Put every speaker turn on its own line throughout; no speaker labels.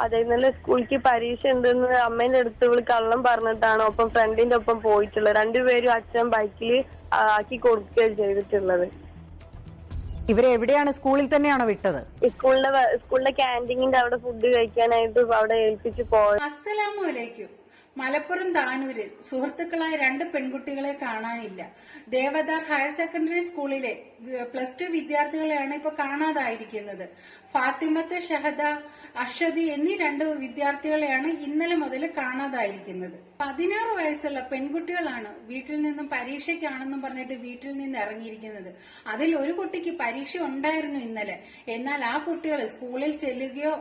അതെ, ഇന്നലെ സ്കൂളിലേക്ക് പരീക്ഷ ഉണ്ടെന്ന് അമ്മേന്റെ അടുത്ത് ഇവള് കള്ളം പറഞ്ഞിട്ടാണ് ഒപ്പം ഫ്രണ്ടിന്റെ ഒപ്പം പോയിട്ടുള്ളത്. രണ്ടുപേരും അച്ഛൻ ബൈക്കിൽ ആക്കി കൊടുക്കുകയാണ് ചെയ്തിട്ടുള്ളത്.
ഇവരെ എവിടെയാണ്, സ്കൂളിൽ തന്നെയാണോ വിട്ടത്?
സ്കൂളിലെ ക്യാൻറ്റീനിന്റെ അവിടെ ഫുഡ് കഴിക്കാനായിട്ട് അവിടെ ഏൽപ്പിച്ച് പോയത്.
അസ്സലാമലൈക്കും. മലപ്പുറം താനൂരിൽ സുഹൃത്തുക്കളായ 2 പെൺകുട്ടികളെ കാണാനില്ല. ദേവദാർ ഹയർ സെക്കൻഡറി സ്കൂളിലെ +2 വിദ്യാർത്ഥികളെയാണ് ഇപ്പൊ കാണാതായിരിക്കുന്നത്. ഫാത്തിമത്ത്, ഷഹദ, അഷദി എന്നീ 2 വിദ്യാർത്ഥികളെയാണ് ഇന്നലെ മുതൽ കാണാതായിരിക്കുന്നത്. 16 വയസ്സുള്ള പെൺകുട്ടികളാണ് വീട്ടിൽ നിന്നും പരീക്ഷയ്ക്കാണെന്നും പറഞ്ഞിട്ട് വീട്ടിൽ നിന്ന് ഇറങ്ങിയിരിക്കുന്നത്. അതിൽ ഒരു കുട്ടിക്ക് പരീക്ഷ ഉണ്ടായിരുന്നു ഇന്നലെ. എന്നാൽ ആ കുട്ടികൾ സ്കൂളിൽ ചെല്ലുകയോ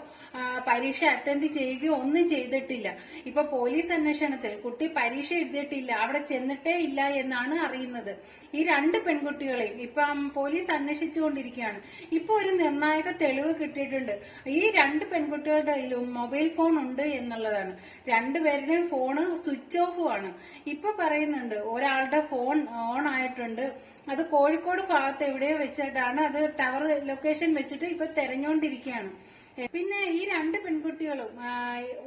പരീക്ഷ അറ്റൻഡ് ചെയ്യുകയോ ഒന്നും ചെയ്തിട്ടില്ല. ഇപ്പൊ പോലീസ് അന്വേഷണത്തിൽ കുട്ടി പരീക്ഷ എഴുതിയിട്ടില്ല, അവിടെ ചെന്നിട്ടേ ഇല്ല എന്നാണ് അറിയുന്നത്. ഈ 2 പെൺകുട്ടികളെയും ഇപ്പൊ പോലീസ് അന്വേഷിച്ചുകൊണ്ടിരിക്കുകയാണ്. ഇപ്പൊ ഒരു നിർണായക തെളിവ് കിട്ടിയിട്ടുണ്ട്. ഈ 2 പെൺകുട്ടികളുടെ കയ്യിലും മൊബൈൽ ഫോൺ ഉണ്ട് എന്നുള്ളതാണ്. 2 പേരുടെയും ഫോണ് സ്വിച്ച് ഓഫ് ആണ്. ഇപ്പൊ പറയുന്നുണ്ട് ഒരാളുടെ ഫോൺ ഓൺ ആയിട്ടുണ്ട്, അത് കോഴിക്കോട് ഭാഗത്ത് എവിടെയോ വെച്ചിട്ടാണ്, അത് ടവർ ലൊക്കേഷൻ വെച്ചിട്ട് ഇപ്പൊ തെരഞ്ഞുകൊണ്ടിരിക്കുകയാണ്. പിന്നെ ഈ 2 പെൺകുട്ടികളും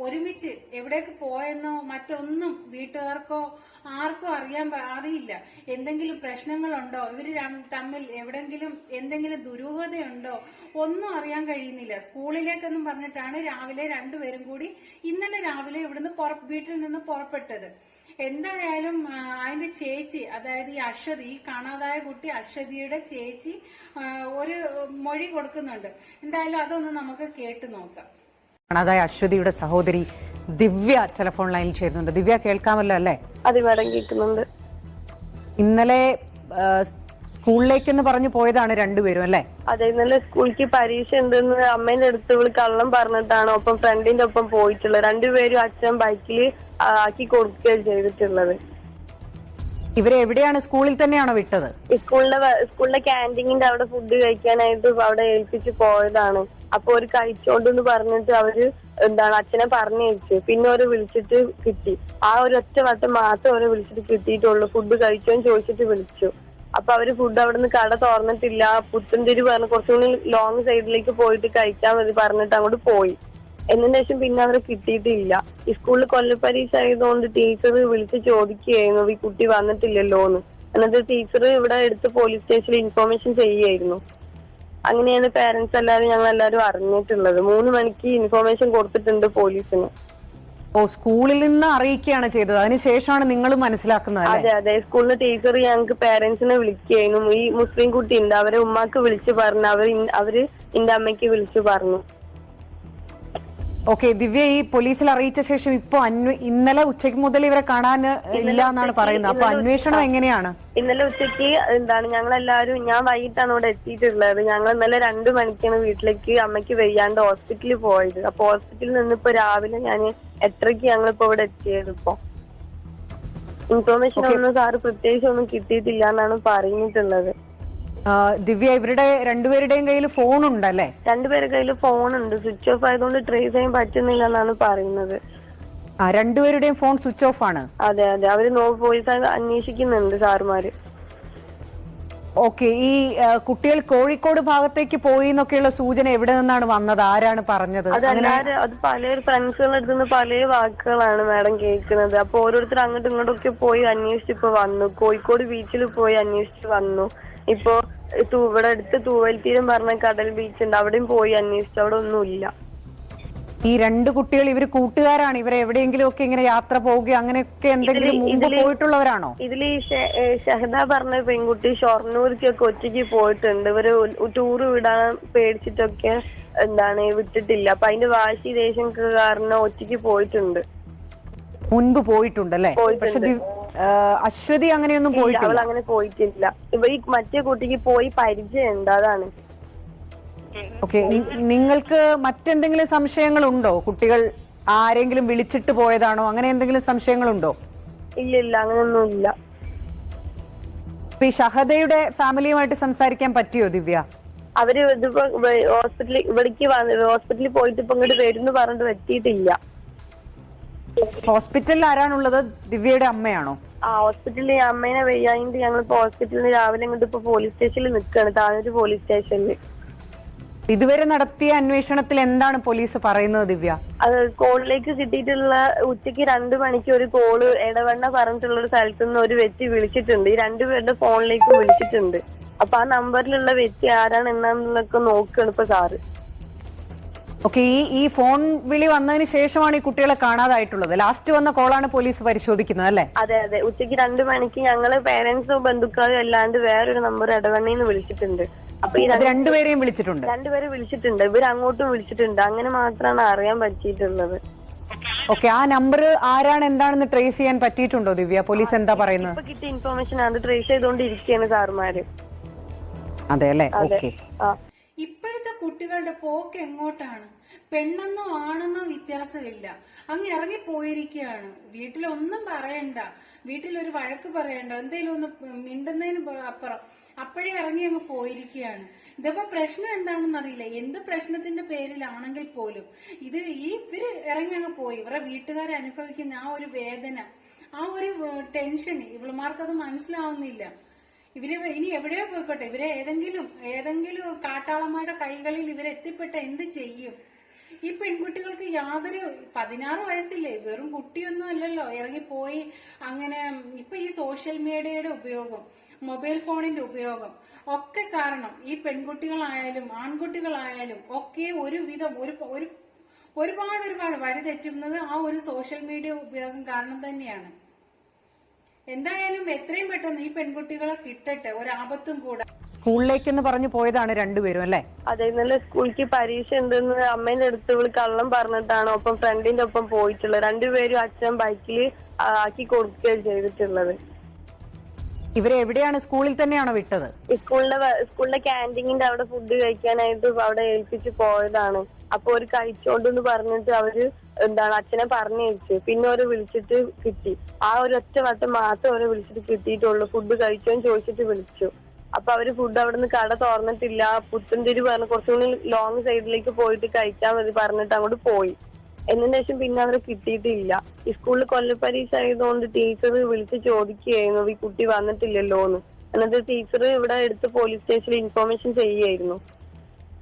ഒരുമിച്ച് എവിടേക്ക് പോയെന്നോ മറ്റൊന്നും വീട്ടുകാർക്കോ ആർക്കോ അറിയില്ല. എന്തെങ്കിലും പ്രശ്നങ്ങളുണ്ടോ, ഇവര് തമ്മിൽ എവിടെങ്കിലും എന്തെങ്കിലും ദുരൂഹതയുണ്ടോ ഒന്നും അറിയാൻ കഴിയുന്നില്ല. സ്കൂളിലേക്കെന്നും പറഞ്ഞിട്ടാണ് രാവിലെ 2 പേരും കൂടി ഇന്നലെ രാവിലെ ഇവിടുന്ന് വീട്ടിൽ നിന്ന് പുറപ്പെട്ടത്. എന്തായാലും അതിന്റെ ചേച്ചി, അതായത് ഈ അശ്വതി, ഈ കാണാതായ കുട്ടി അശ്വതിയുടെ ചേച്ചി ഒരു മൊഴി കൊടുക്കുന്നുണ്ട്. എന്തായാലും അതൊന്ന് നമുക്ക് കേട്ടു നോക്കാം.
കാണാതായ അശ്വതിയുടെ സഹോദരി ദിവ്യ ടെലിഫോൺ ലൈനിൽ ചേരുന്നുണ്ട്. ദിവ്യ, കേൾക്കാമല്ലോ അല്ലേ?
അതെ മാഡം, കേൾക്കുന്നുണ്ട്.
ഇന്നലെ സ്കൂളിലേക്കെന്ന് പറഞ്ഞു പോയതാണ് 2 പേരും അല്ലേ?
അതെ, ഇന്നലെ സ്കൂളിലേക്ക് പരീക്ഷ ഉണ്ടെന്ന് അമ്മേന്റെ അടുത്ത് ഇവള് കള്ളം പറഞ്ഞിട്ടാണ് ഒപ്പം ഫ്രണ്ടിന്റെ ഒപ്പം പോയിട്ടുള്ളത്. രണ്ടുപേരും അച്ഛൻ ബൈക്കിൽ ആക്കി കൊടുക്കുകയാണ് ചെയ്തിട്ടുള്ളത്.
ഇവരെ എവിടെയാണ്, സ്കൂളിൽ തന്നെയാണോ വിട്ടത്?
സ്കൂളിലെ ക്യാൻറ്റീനിന്റെ അവിടെ ഫുഡ് കഴിക്കാനായിട്ട് അവിടെ ഏൽപ്പിച്ച് പോയതാണ്. അപ്പൊ ഒരു കഴിച്ചോണ്ടെന്ന് പറഞ്ഞിട്ട് അവര് അച്ഛനെ പറഞ്ഞയച്ചു. പിന്നെ അവരെ വിളിച്ചിട്ട് കിട്ടി. ആ ഒരു ഒറ്റ വട്ടം മാത്രം അവരെ വിളിച്ചിട്ട് കിട്ടിയിട്ടുള്ളൂ. ഫുഡ് കഴിച്ചോന്ന് ചോദിച്ചിട്ട് വിളിച്ചു. അപ്പൊ അവര് ഫുഡ് അവിടുന്ന് കട തുറന്നിട്ടില്ല, പുത്തൻതിരി പറഞ്ഞ് കുറച്ചുകൂടി ലോങ് സൈഡിലേക്ക് പോയിട്ട് കഴിക്കാൻ മതി പറഞ്ഞിട്ട് അങ്ങോട്ട് പോയി. എന്നതിന് ശേഷം പിന്നെ അവരെ കിട്ടിയിട്ടില്ല. ഈ സ്കൂളിൽ കൊല്ലപ്പരീക്ഷ ആയതുകൊണ്ട് ടീച്ചർ വിളിച്ച് ചോദിക്കുകയായിരുന്നു ഈ കുട്ടി വന്നിട്ടില്ലല്ലോ എന്ന്. എന്നിട്ട് ടീച്ചർ ഇവിടെ എടുത്ത് പോലീസ് സ്റ്റേഷനിൽ ഇൻഫോർമേഷൻ ചെയ്യുകയായിരുന്നു. അങ്ങനെയാണ് പേരൻസ് എല്ലാവരും ഞങ്ങൾ എല്ലാവരും അറിഞ്ഞിട്ടുള്ളത്. 3 മണിക്ക് ഇൻഫോർമേഷൻ കൊടുത്തിട്ടുണ്ട് പോലീസിന്.
ഓ, സ്കൂളിൽ നിന്ന് അറിയിക്കുകയാണ് ചെയ്തത്, അതിനുശേഷമാണ് നിങ്ങൾ മനസ്സിലാക്കുന്നത്?
അതെ അതെ, സ്കൂളിലെ ടീച്ചർ ഞങ്ങൾക്ക് പേരൻസിനെ വിളിക്കുകയായിരുന്നു. ഈ മുസ്ലിം കുട്ടി ഉണ്ട്, അവരെ ഉമ്മാക്ക് വിളിച്ചു പറഞ്ഞു, അവര് എന്റെ അമ്മയ്ക്ക് വിളിച്ചു പറഞ്ഞു.
ഓക്കെ ദിവ്യ, ഈ പോലീസിൽ അറിയിച്ച ശേഷം ഇപ്പൊ ഇന്നലെ ഉച്ചയ്ക്ക് മുതൽ ഇവരെ കാണാൻ ഇല്ല എന്നാണ് പറയുന്നത്. അപ്പൊ അന്വേഷണം എങ്ങനെയാണ്?
ഇന്നലെ ഉച്ചയ്ക്ക് ഞങ്ങളെല്ലാരും, ഞാൻ വൈകിട്ടാണ് ഇവിടെ എത്തിയിട്ടുള്ളത്. ഞങ്ങൾ ഇന്നലെ 2 മണിക്കാണ് വീട്ടിലേക്ക് അമ്മയ്ക്ക് വയ്യാണ്ട് ഹോസ്പിറ്റലിൽ പോയത്. അപ്പൊ ഹോസ്പിറ്റലിൽ നിന്നിപ്പോ രാവിലെ ഞാൻ 8:30 ഞങ്ങളിപ്പോ ഇവിടെ എത്തിയത്. ഇപ്പൊ ഇൻഫോർമേഷൻ ഒന്നും സാറ് പ്രത്യേകിച്ച് ഒന്നും കിട്ടിയിട്ടില്ല എന്നാണ് പറഞ്ഞിട്ടുള്ളത്.
ദിവ്യ, ഇവരുടെ 2 പേരുടെയും കയ്യിൽ ഫോൺ ഉണ്ടല്ലേ?
2 പേരുടെ കയ്യിൽ ഫോൺ ഉണ്ട്. സ്വിച്ച് ഓഫ് ആയതുകൊണ്ട് ട്രേസ് ചെയ്യാൻ പറ്റുന്നില്ല എന്നാണ് പറയുന്നത്.
2 പേരുടെയും ഫോൺ സ്വിച്ച് ഓഫ് ആണ്?
അതെ അതെ, അവര് പോലീസ് അന്വേഷിക്കുന്നുണ്ട് സാറുമാര്.
ഓക്കെ, ഈ കുട്ടികൾ കോഴിക്കോട് ഭാഗത്തേക്ക് പോയി എന്നൊക്കെയുള്ള സൂചന എവിടെ നിന്നാണ് വന്നത്? ആരാണ് പറഞ്ഞത്?
അത് പല ഫ്രണ്ട്സുകളുടെ അടുത്ത് നിന്ന് പല വാക്കുകളാണ് മാഡം കേൾക്കുന്നത്. അപ്പൊ ഓരോരുത്തർ അങ്ങോട്ടും ഇങ്ങോട്ടൊക്കെ പോയി അന്വേഷിച്ച് ഇപ്പൊ വന്നു. കോഴിക്കോട് ബീച്ചിൽ പോയി അന്വേഷിച്ച് വന്നു. ഇപ്പൊ ഇവിടെ അടുത്ത് തൂവൽത്തീരം പറഞ്ഞ കടൽ ബീച്ച് ഉണ്ട്, അവിടെയും പോയി അന്വേഷിച്ചു, അവിടെ ഒന്നുമില്ല.
ഈ 2 കുട്ടികൾ ഇവര് കൂട്ടുകാരാണ്? ഇവരെ എവിടെയെങ്കിലും ഒക്കെ ഇങ്ങനെ യാത്ര പോവുക അങ്ങനെയൊക്കെ എന്തെങ്കിലും മുമ്പ് പോയിട്ടുള്ളവരാണോ?
ഇതിൽ ഷഹദ പറഞ്ഞ പെൺകുട്ടി ഷൊർണൂർക്കൊക്കെ ഒറ്റയ്ക്ക് പോയിട്ടുണ്ട്. ഇവര് ടൂറ് വിടാൻ പേടിച്ചിട്ടൊക്കെ വിട്ടിട്ടില്ല. അപ്പൊ അതിന്റെ വാശി ദേഷ്യം കാരണം ഒറ്റയ്ക്ക് പോയിട്ടുണ്ട്.
മുൻപ് പോയിട്ടുണ്ടല്ലേ? പക്ഷെ അശ്വതി അങ്ങനെയൊന്നും പോയിട്ടില്ല.
അവൾ അങ്ങനെ പോയിട്ടില്ല. ഈ മറ്റേ കുട്ടിക്ക് പോയി പരിചയമുണ്ട്, അതാണ്.
ഓക്കെ, നിങ്ങൾക്ക് മറ്റെന്തെങ്കിലും സംശയങ്ങളുണ്ടോ? കുട്ടികൾ ആരെങ്കിലും വിളിച്ചിട്ട് പോയതാണോ, അങ്ങനെ എന്തെങ്കിലും സംശയങ്ങളുണ്ടോ?
ഇല്ല, അങ്ങനെയൊന്നും ഇല്ല.
ഈ ഷഹദയുടെ ഫാമിലിയുമായിട്ട് സംസാരിക്കാൻ പറ്റിയോ ദിവ്യ?
അവര് ഇതിപ്പോ ഹോസ്പിറ്റലിൽ പോയിട്ട് ഇപ്പൊ ഇങ്ങോട്ട് വരുന്നു പറഞ്ഞിട്ട് എത്തിയിട്ടില്ല.
ഹോസ്പിറ്റലിൽ ആരാണുള്ളത്? ദിവ്യയുടെ അമ്മയാണോ?
ഹോസ്പിറ്റലിൽ അമ്മേനെ വയ്യായിട്ട് ഞങ്ങളിപ്പോ ഹോസ്പിറ്റലിൽ രാവിലെ ഇങ്ങോട്ട് ഇപ്പൊ പോലീസ് സ്റ്റേഷനിൽ നിൽക്കുകയാണ്, താനൂര് പോലീസ് സ്റ്റേഷനിൽ.
ഇതുവരെ നടത്തിയ അന്വേഷണത്തിൽ എന്താണ് പോലീസ് പറയുന്നത് ദിവ്യ?
അത് കോളിലേക്ക് കിട്ടിയിട്ടുള്ള ഉച്ചയ്ക്ക് 2 മണിക്ക് ഒരു കോള് എടവണ്ണ പറഞ്ഞിട്ടുള്ള ഒരു സ്ഥലത്തു നിന്ന് ഒരു വ്യക്തി വിളിച്ചിട്ടുണ്ട്. ഈ രണ്ടുപേരുടെ ഫോണിലേക്ക് വിളിച്ചിട്ടുണ്ട്. അപ്പൊ ആ നമ്പറിലുള്ള വ്യക്തി ആരാണ് എന്നാന്നുള്ളതൊക്കെ നോക്കുകയാണ് ഇപ്പൊ സാറ്.
ഓക്കെ, ഈ ഫോൺ വിളി വന്നതിന് ശേഷമാണ് ഈ കുട്ടികളെ കാണാതായിട്ടുള്ളത്. ലാസ്റ്റ് വന്ന കോളാണ് പോലീസ് പരിശോധിക്കുന്നത് അല്ലേ?
അതെ അതെ, ഉച്ചയ്ക്ക് 2 മണിക്ക് ഞങ്ങള് പേരന്റ്സും ബന്ധുക്കളും അല്ലാണ്ട് വേറൊരു നമ്പർ എടവണ്ണയിൽ നിന്ന് വിളിച്ചിട്ടുണ്ട്. അപ്പൊ ഈ
രണ്ടുപേരെയും വിളിച്ചിട്ടുണ്ട്.
രണ്ടുപേരെ വിളിച്ചിട്ടുണ്ട്, ഇവർ അങ്ങോട്ടും വിളിച്ചിട്ടുണ്ട്. അങ്ങനെ മാത്രമാണ് അറിയാൻ പറ്റിയിട്ടുള്ളത്.
ഓക്കെ, ആ നമ്പർ ആരാണ് എന്താണെന്ന് ട്രേസ് ചെയ്യാൻ പറ്റിയിട്ടുണ്ടോ ദിവ്യ? പോലീസ് എന്താ പറയുന്നത്?
ഇപ്പൊ കിട്ടിയ ഇൻഫോർമേഷൻ അത് ട്രേസ് ചെയ്തോണ്ടിരിക്കുകയാണ് സാറുമാര്.
അതെ അല്ലേ? ഓക്കെ.
ഇപ്പോഴത്തെ കുട്ടികളുടെ പോക്ക് എങ്ങോട്ടാണ്? പെണ്ണെന്നോ ആണെന്നോ വ്യത്യാസമില്ല, അങ്ങ് ഇറങ്ങി പോയിരിക്കുകയാണ്. വീട്ടിലൊന്നും പറയണ്ട, വീട്ടിലൊരു വഴക്ക് പറയണ്ട, എന്തെങ്കിലും ഒന്ന് മിണ്ടുന്നതിന് അപ്പുറം അപ്പോഴേ ഇറങ്ങി അങ്ങ് പോയിരിക്കുകയാണ്. ഇതിപ്പോ പ്രശ്നം എന്താണെന്ന് അറിയില്ല. എന്ത് പ്രശ്നത്തിന്റെ പേരിലാണെങ്കിൽ പോലും ഇവര് ഇറങ്ങി അങ്ങ് പോയി. ഇവരുടെ വീട്ടുകാർ അനുഭവിക്കുന്ന ആ ഒരു വേദന, ആ ഒരു ടെൻഷൻ ഇവളുമാർക്കത് മനസ്സിലാവുന്നില്ല. ഇവര് ഇനി എവിടെയോ പോയിക്കോട്ടെ, ഇവരെ ഏതെങ്കിലും കാട്ടാളന്മാരുടെ കൈകളിൽ ഇവരെത്തിപ്പെട്ട എന്ത് ചെയ്യും? ഈ പെൺകുട്ടികൾക്ക് യാതൊരു 16 വയസ്സില്ലേ, വെറും കുട്ടിയൊന്നും അല്ലല്ലോ ഇറങ്ങിപ്പോയി. അങ്ങനെ ഇപ്പൊ ഈ സോഷ്യൽ മീഡിയയുടെ ഉപയോഗം, മൊബൈൽ ഫോണിന്റെ ഉപയോഗം ഒക്കെ കാരണം ഈ പെൺകുട്ടികളായാലും ആൺകുട്ടികളായാലും ഒക്കെ ഒരുവിധം ഒരുപാട് വഴി തെറ്റുന്നത് ആ ഒരു സോഷ്യൽ മീഡിയ ഉപയോഗം കാരണം തന്നെയാണ്. എന്തായാലും എത്രയും പെട്ടെന്ന് ഈ പെൺകുട്ടികളെ കിട്ടട്ടെ, ഒരാപത്തും കൂടെ.
സ്കൂളിലേക്കെന്ന് പറഞ്ഞു പോയതാണ് രണ്ടുപേരും അല്ലേ?
അതെ, ഇന്നലെ സ്കൂളിലേക്ക് പരീക്ഷ ഉണ്ടെന്ന് അമ്മേന്റെ അടുത്ത് ഇവള് കള്ളം പറഞ്ഞിട്ടാണ് ഒപ്പം ഫ്രണ്ടിന്റെ ഒപ്പം പോയിട്ടുള്ളത്. രണ്ടുപേരും അച്ഛൻ ബൈക്കിൽ ആക്കി കൊടുക്കുകയാണ് ചെയ്തിട്ടുള്ളത്.
ഇവരെ എവിടെയാണ്? സ്കൂളിൽ തന്നെയാണോ വിട്ടത്?
സ്കൂളിന്റെ ക്യാൻറ്റീനിന്റെ അവിടെ ഫുഡ് കഴിക്കാനായിട്ട് അവിടെ ഏൽപ്പിച്ച് പോയതാണ്. അപ്പൊ ഒരു കഴിച്ചോണ്ടെന്ന് പറഞ്ഞിട്ട് അവര് അച്ഛനെ പറഞ്ഞയച്ചു. പിന്നെ അവരെ വിളിച്ചിട്ട് കിട്ടി. ആ ഒരു ഒറ്റ വട്ടം മാത്രം അവരെ വിളിച്ചിട്ട് കിട്ടിയിട്ടുള്ളൂ. ഫുഡ് കഴിച്ചോന്ന് ചോദിച്ചിട്ട് വിളിച്ചു. അപ്പൊ അവര് ഫുഡ് അവിടെ നിന്ന് കട തുറന്നിട്ടില്ല, പുത്തൻതിരി പറഞ്ഞ് കുറച്ചുകൂടി ലോങ് സൈഡിലേക്ക് പോയിട്ട് കഴിക്കാൻ മതി പറഞ്ഞിട്ട് അങ്ങോട്ട് പോയി. എന്നതിന് ശേഷം പിന്നെ അവരെ കിട്ടിയിട്ടില്ല. ഈ സ്കൂളിൽ കൊല്ലപ്പരീക്ഷ ആയതുകൊണ്ട് ടീച്ചർ വിളിച്ച് ചോദിക്കുകയായിരുന്നു ഈ കുട്ടി വന്നിട്ടില്ലല്ലോ എന്ന്. എന്നിട്ട് ടീച്ചർ ഇവിടെ എടുത്ത് പോലീസ് സ്റ്റേഷനിൽ ഇൻഫോർമേഷൻ ചെയ്യുകയായിരുന്നു.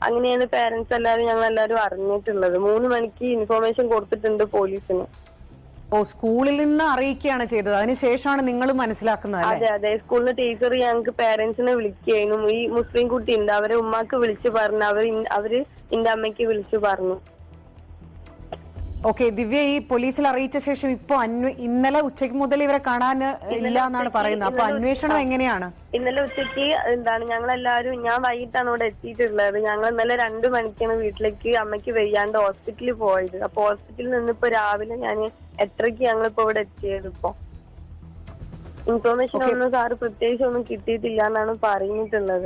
അങ്ങനെയാണ് പേരന്റ്സ് എല്ലാവരും ഞങ്ങളെല്ലാരും അറിഞ്ഞിട്ടുള്ളത്. 3 മണിക്ക് ഇൻഫോർമേഷൻ കൊടുത്തിട്ടുണ്ട് പോലീസിന്.
ഓ, സ്കൂളിൽ നിന്ന് അറിയിക്കുകയാണ് ചെയ്തത്, അതിനുശേഷമാണ് നിങ്ങൾ മനസ്സിലാക്കുന്നത്?
അതെ അതെ, സ്കൂളിലെ ടീച്ചർ ഞങ്ങൾക്ക് പേരന്റ്സിനെ വിളിക്കുകയായിരുന്നു. ഈ മുസ്ലിം കുട്ടി ഉണ്ട്, അവരെ ഉമ്മാക്ക് വിളിച്ചു പറഞ്ഞു, അവര് എന്റെ അമ്മയ്ക്ക് വിളിച്ചു പറഞ്ഞു.
ഓക്കെ ദിവ്യ, ഈ പോലീസിൽ അറിയിച്ച ശേഷം ഇപ്പൊ ഇന്നലെ ഉച്ചയ്ക്ക് മുതൽ ഇവരെ കാണാൻ ഇല്ല എന്നാണ് പറയുന്നത്. അപ്പൊ അന്വേഷണം എങ്ങനെയാണ്?
ഇന്നലെ ഉച്ചയ്ക്ക് ഞങ്ങളെല്ലാരും, ഞാൻ വൈകിട്ടാണ് ഇവിടെ എത്തിയിട്ടുള്ളത്. ഞങ്ങൾ ഇന്നലെ 2 മണിക്കാണ് വീട്ടിലേക്ക് അമ്മയ്ക്ക് വയ്യാണ്ട് ഹോസ്പിറ്റലിൽ പോയത്. അപ്പൊ ഹോസ്പിറ്റലിൽ നിന്നിപ്പോ രാവിലെ ഞാൻ 8:30 ഞങ്ങളിപ്പോ ഇവിടെ എത്തിയത്. ഇപ്പൊ ഇൻഫോർമേഷൻ ഒന്നും സാറ് പ്രത്യേകിച്ച് ഒന്നും കിട്ടിയിട്ടില്ല എന്നാണ് പറഞ്ഞിട്ടുള്ളത്.